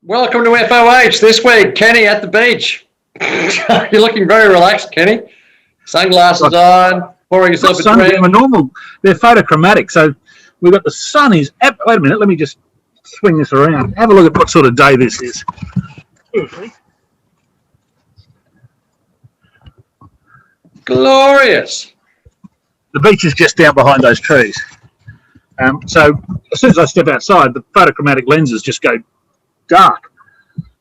Welcome to FOH this week. Kenny at the beach. You're looking very relaxed, Kenny. Sunglasses on, pouring yourself a drink. They're normal. They're photochromatic. So we've got the sun is... Wait a minute. Let me just swing this around. Have a look at what sort of day this is. Glorious. The beach is just down behind those trees. So as soon as I step outside, the photochromatic lenses just go dark.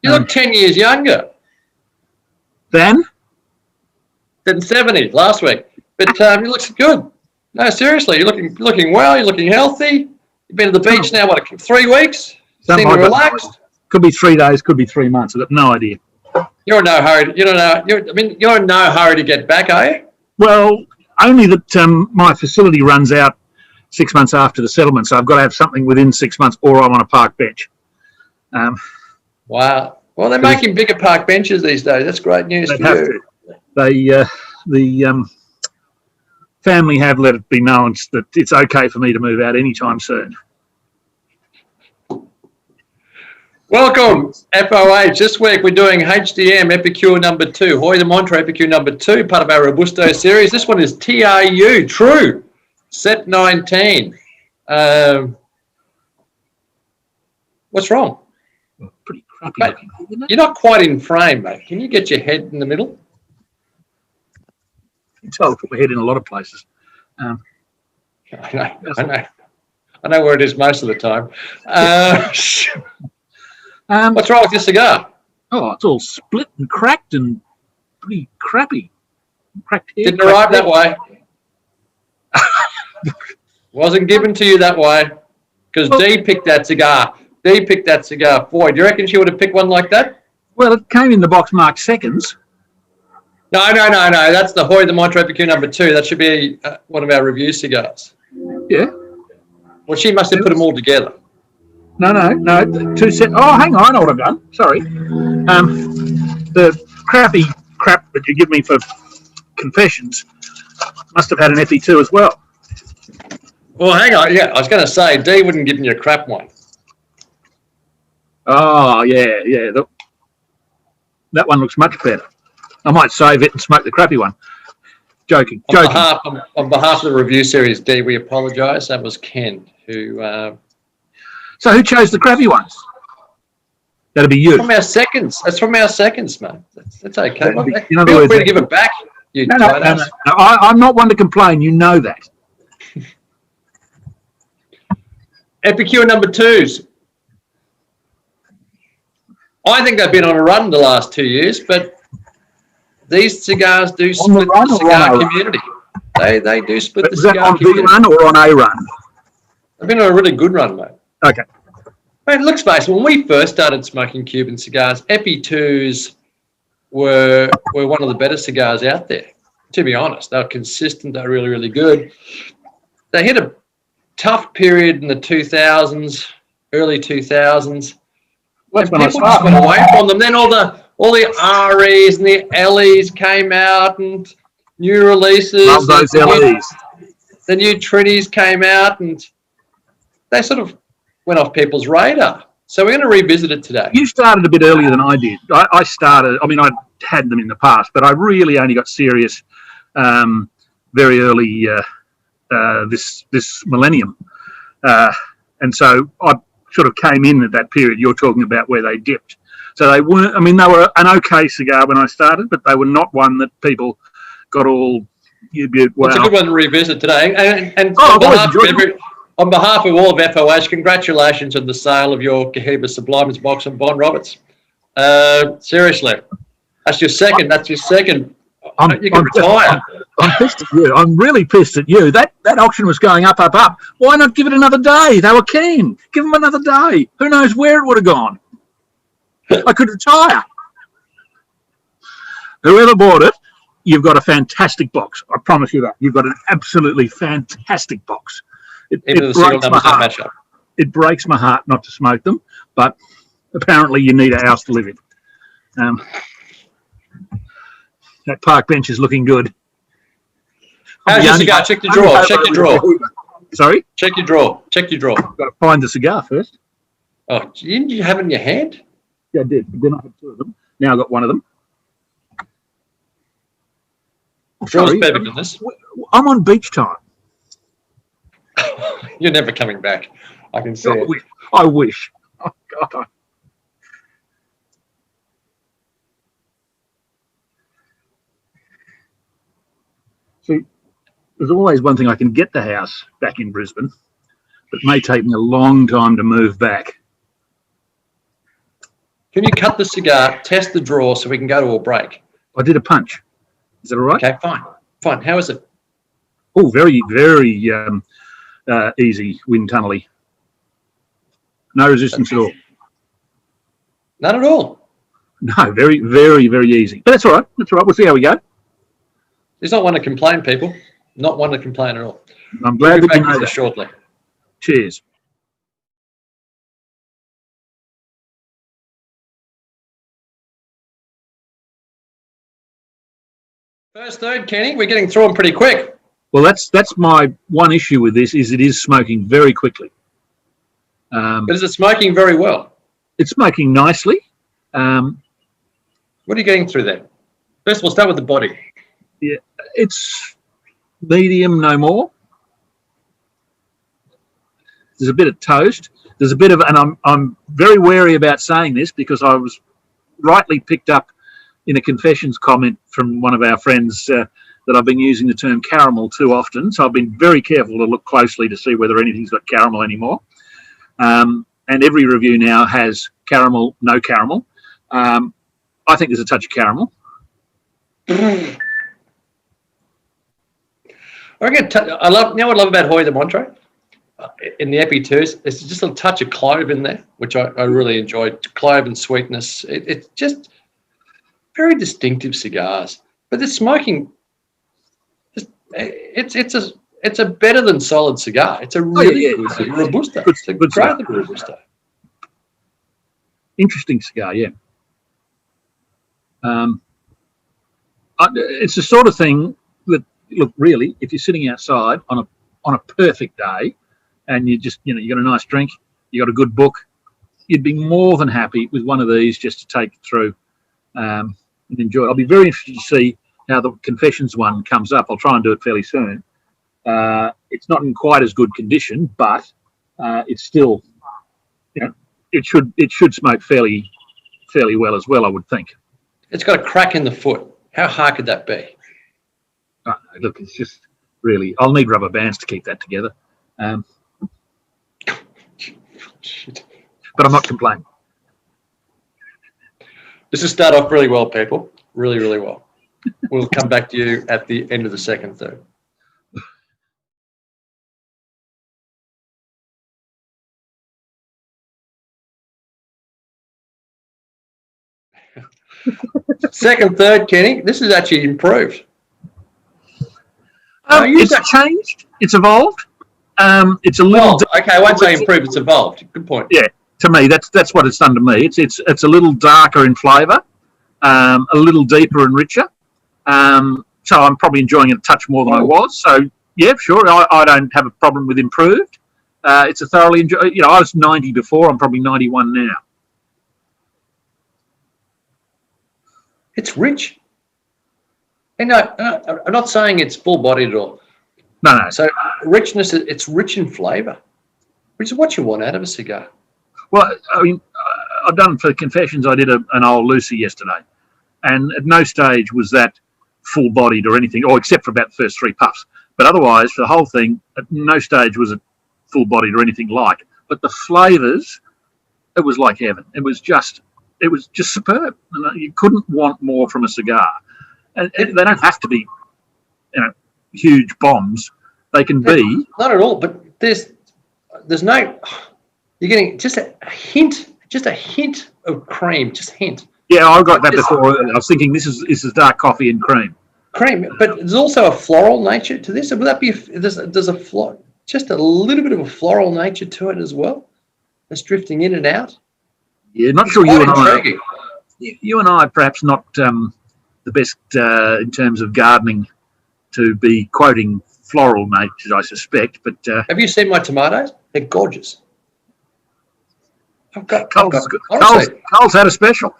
You look 10 years younger. Than 70 last week. But you look good. No, seriously, you're looking well, you're looking healthy. You've been to the beach now, what, 3 weeks? Seem relaxed? Could be 3 days, could be 3 months. I've got no idea. You're in no hurry. You're in no hurry to get back, are you? Well, only that my facility runs out 6 months after the settlement, so I've got to have something within 6 months, or I'm on a park bench. Wow. Well, they're making bigger park benches these days. That's great news for you. The family have let it be known that it's okay for me to move out anytime soon. Welcome, FOH. This week we're doing HdM Epicure No2, Hoy the Mantra Epicure No2, part of our Robusto series. This one is TRU SEP 19. What's wrong? Pretty crappy mate, looking, isn't it? You're not quite in frame, mate. Can you get your head in the middle? It's hard to put my head in a lot of places. I know where it is most of the time. What's wrong with your cigar? Oh, it's all split and cracked and pretty crappy. Cracked head. Didn't arrive that way. Wasn't given to you that way. Because Dee picked that cigar. Dee picked that cigar for you. Do you reckon she would have picked one like that? Well, it came in the box marked seconds. No. That's the Hoy the Mantra Epicure No2. That should be one of our review cigars. Yeah. Well, she must have put them all together. No. 2 sets. Oh, hang on. I know what I've done. Sorry. The crappy crap that you give me for confessions must have had an FE2 as well. Well, hang on. Yeah, I was going to say, Dee wouldn't give me a crap one. Oh, yeah. That one looks much better. I might save it and smoke the crappy one. Joking. On behalf of the review series, Dee, we apologise. That was Ken who... So who chose the crappy ones? That'll be you. From our seconds. That's from our seconds, mate. That's okay. Feel free to give it back. No. I'm not one to complain. You know that. Epicure No2s. I think they've been on a run the last 2 years, but these cigars do split the cigar community. They do split the cigar community. On the run or on a run? They've been on a really good run, mate. Okay. Mate, look, Space, when we first started smoking Cuban cigars, Epi2s were one of the better cigars out there, to be honest. They were consistent. They were really, really good. They hit a tough period in the 2000s, early 2000s. Well, people just went away from them. Then all the REs and the LEs came out and new releases. Love those LEs. The new Trinis came out and they sort of went off people's radar. So we're going to revisit it today. You started a bit earlier than I did. I had them in the past, but I really only got serious very early this millennium. And so I sort of came in at that period you're talking about where they dipped. So they weren't, they were an okay cigar when I started, but they were not one that people got all... Well, it's a good one to revisit today. And on behalf of all of FOH, congratulations on the sale of your Cohiba Sublimes box and Bond Roberts. Seriously, that's your second. You can retire. I'm pissed at you. I'm really pissed at you. That auction was going up. Why not give it another day? They were keen. Give them another day. Who knows where it would have gone? I could retire. Whoever bought it, you've got a fantastic box. I promise you that. You've got an absolutely fantastic box. It breaks my heart. It breaks my heart not to smoke them, but apparently you need a house to live in. That park bench is looking good. How's your cigar? Check your drawer. Check your drawer. Sorry? Check your drawer. Check your drawer. I've got to find the cigar first. Oh, didn't you have it in your hand? Yeah, I did. Then I had two of them. Now I've got one of them. Draws better than this. I'm on beach time. You're never coming back. I can see it. I wish. Oh, God. See, there's always one thing. I can get the house back in Brisbane, but it may take me a long time to move back. Can you cut the cigar, test the draw so we can go to a break? I did a punch. Is that all right? Okay, fine. Fine. How is it? Oh, very, very easy, wind tunnely. No resistance at all. None at all. No, very, very, very easy. But that's all right. That's all right. We'll see how we go. There's not one to complain, people. Not one to complain at all. I'm glad that you know that. Shortly. Cheers. First third, Kenny. We're getting through them pretty quick. Well, that's my one issue with this is it is smoking very quickly. But is it smoking very well? It's smoking nicely. What are you getting through there? First, we'll start with the body. Yeah, it's medium, no more. There's a bit of toast. There's a bit of, and I'm very wary about saying this because I was rightly picked up in a confessions comment from one of our friends that I've been using the term caramel too often. So I've been very careful to look closely to see whether anything's got caramel anymore. And every review now has caramel, no caramel. I think there's a touch of caramel. I love. You know what I love about Hoy de Montre in the Epi 2s? There's just a touch of clove in there, which I really enjoyed. Clove and sweetness. It's just very distinctive cigars. But the smoking, it's a better than solid cigar. It's a really good Robusta. It's a great Robusta. Interesting cigar, yeah. It's the sort of thing that, look, really, if you're sitting outside on a perfect day and you just, you got a nice drink, you got a good book, you'd be more than happy with one of these just to take it through and enjoy it. I'll be very interested to see how the Confessions one comes up. I'll try and do it fairly soon. It's not in quite as good condition, but it's still, it should smoke fairly well as well, I would think. It's got a crack in the foot. How hard could that be? Look, it's just really, I'll need rubber bands to keep that together. But I'm not complaining. This has started off really well, people. Really, really well. We'll come back to you at the end of the second third. Second third, Kenny, this is actually improved. It's changed. It's evolved. It's a little. Okay, I won't say improved. It's evolved. Good point. Yeah, to me, that's what it's done to me. It's a little darker in flavour, a little deeper and richer. So I'm probably enjoying it a touch more than I was. So yeah, sure, I don't have a problem with improved. It's a thoroughly enjoy. I was 90 before. I'm probably 91 now. It's rich. And I'm not saying it's full-bodied at all. No. So richness, it's rich in flavour, which is what you want out of a cigar. Well, I mean, I've done for Confessions, I did an old Lucy yesterday, and at no stage was that full-bodied or anything, or except for about the first 3 puffs. But otherwise, for the whole thing, at no stage was it full-bodied or anything like. But the flavours, it was like heaven. It was just superb. And you couldn't want more from a cigar. And they don't have to be, huge bombs. They can be. Not at all. But there's no. You're getting just a hint of cream, just hint. Yeah, I got that before. I was thinking this is dark coffee and cream. Cream, but there's also a floral nature to this. Would that be? There's just a little bit of a floral nature to it as well. That's drifting in and out. Yeah, not sure you and I are perhaps not the best in terms of gardening to be quoting floral natures, I suspect. But have you seen my tomatoes? They're gorgeous. Coles had a special.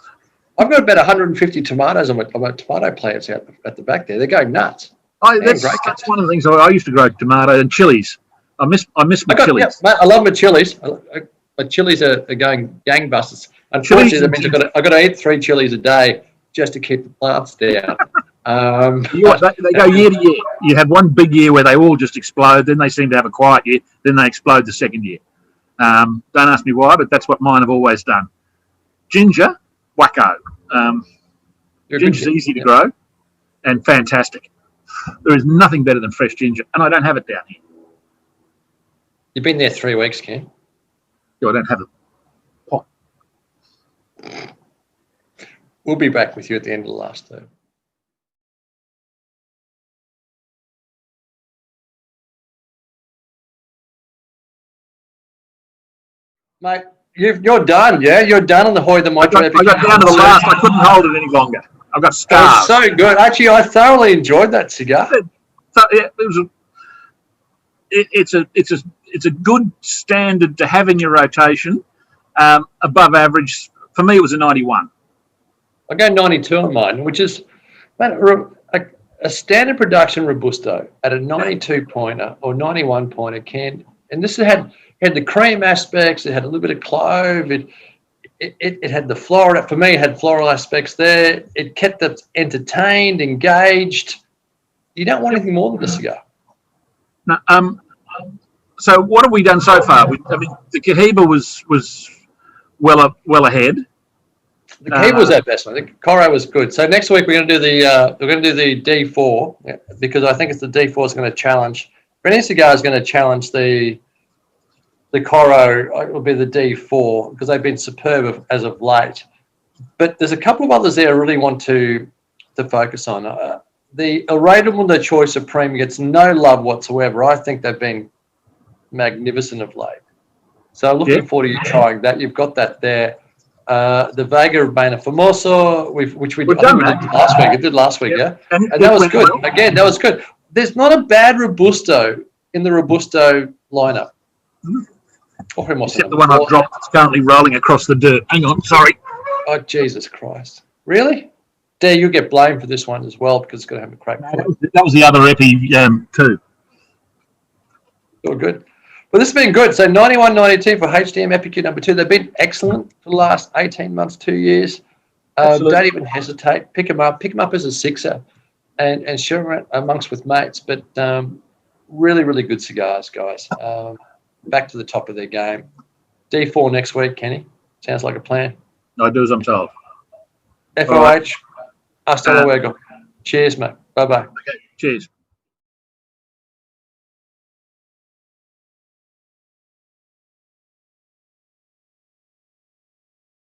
I've got about 150 tomatoes on my tomato plants out at the back there. They're going nuts. That's one of the things. I used to grow tomato and chilies. I miss my chilies. Yeah, mate, I love my chilies. My chilies are going gangbusters. Unfortunately, that means I've got to eat 3 chilies a day just to keep the plants down. They go year to year. You have one big year where they all just explode. Then they seem to have a quiet year. Then they explode the second year. Don't ask me why, but that's what mine have always done. Ginger, wacko. Ginger's easy to grow and fantastic. There is nothing better than fresh ginger, and I don't have it down here. You've been there 3 weeks, Ken. Yeah, I don't have it. We'll be back with you at the end of the last term. Mate, you're done, yeah? You're done on the HdM Epicure. I got down to the last. I couldn't hold it any longer. I've got scars. It's so good. Actually, I thoroughly enjoyed that cigar. It's a good standard to have in your rotation. Above average. For me, it was a 91. I go 92 on mine, which is a standard production Robusto at a 92 pointer or 91 pointer can. And this had the cream aspects. It had a little bit of clove. It had the floral. For me, it had floral aspects there. It kept us entertained, engaged. You don't want anything more than a cigar. No, so what have we done so far? The Cohiba was well ahead. The Cohiba was our best one. I think Coro was good. So next week we're going to do the D4 because I think it's the D4 is going to challenge. Any cigar is going to challenge the Coro. It will be the D4 because they've been superb as of late. But there's a couple of others there I really want to focus on. The El Rey del Mundo Choice Supreme gets no love whatsoever. I think they've been magnificent of late. So looking forward to you trying that. You've got that there. The Vega Urbana Famoso, which we did last week. It did last week, yeah? And that was good. Well. Again, that was good. There's not a bad Robusto in the Robusto lineup. Except the one I've dropped that's currently rolling across the dirt. Hang on, sorry. Oh, Jesus Christ. Really? Dare you get blamed for this one as well because it's going to have a crack. That was the other Epi too. All good. Well, this has been good. So 91.92 for HdM Epicure No2. They've been excellent for the last 18 months, 2 years. Don't even hesitate. Pick them up as a sixer and share them amongst with mates. But really, really good cigars, guys. Back to the top of their game. D4 next week, Kenny. Sounds like a plan. I do as I'm told. FOH. Hasta luego. Cheers, mate. Bye-bye. Okay, cheers.